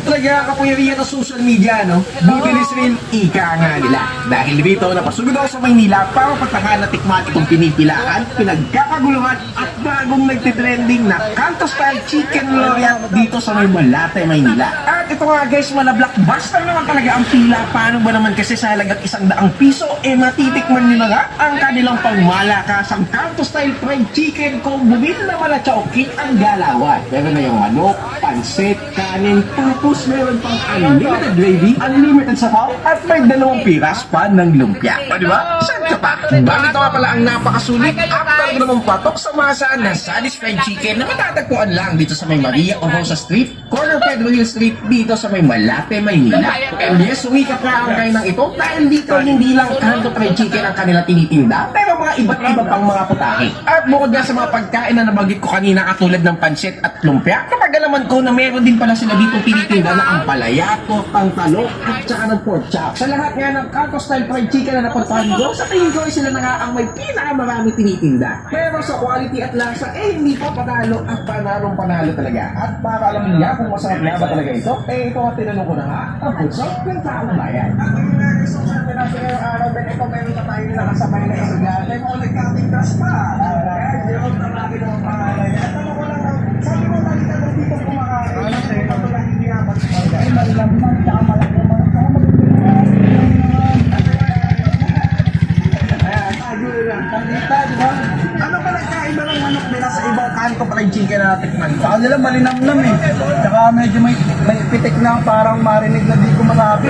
talaga kapangyarihan ng social media, no? Budilis rin, ika nga nila. Dahil dito, napasugod ako sa Maynila para pagtahan na tikman itong pinipilaan, pinagkakaguluhan at bagong nagtitrending na Kanto-style chicken laureate dito sa may Malate, Maynila. At ito nga guys, blockbuster naman talaga ang pila. Paano ba naman kasi sa halagang 100 piso, matitikman nyo na nga ang kanilang pangmalakasang Kanto-style fried chicken kung bumili na mala Chowking ang galawan. Meron na yung manok, pansit, kanin, tapos meron pang unlimited gravy, unlimited sabaw, at may 2 piras pa ng lumpia. O diba? Saan ka pa? Bakit nga pala ang napakasulit after namang patok sa masa na satisfied chicken na matatagpuan lang dito sa may Maria Orosa Street, corner Pedro Hill Street, dito sa may Malate, Maynila. And yes, sumikap na ang kainang ito dahil dito hindi lang Kanto fried chicken ang kanila tinitinda, pero mga iba't iba pang mga putahe. At bukod nga sa mga pagkain na nabanggit ko kanina katulad ng pansit at lumpia, kapag alaman ko na meron din pala sila dito tinitinda na ang palayato, pangtalok, at saka ng pork chop. Sa lahat nga ng Kanto-style fried chicken na napuntahan ko, sa tingin ko sila na nga ang may pinakamarami tinitinda. Pero sa quality at lasa, hindi pa panalo at panalo talaga. At para alamin niya kung masarap nga ba talaga ito, ito ang tinanong ko na nga, ang puso ng taong bayan. At ang nga gusto sa atin natin ngayong araw, then ito meron na tayo nakasabay na estudyante, kung nagkating crush pa. Di ko na lagi naman pangalan. At ano ko lang, sabi ko nakita ko dito kumakain. Ito lang hindi nga magpapagay. Ay, malamang, tsaka malaki naman. Tsaka magpapagay. Di ba? Ano ba nagkaiba ng manok nila sa ibang Kanto fried chicken na natikman? Sa kanila malinamnam eh. Tsaka medyo may pitik na parang marinig na di ko masabi.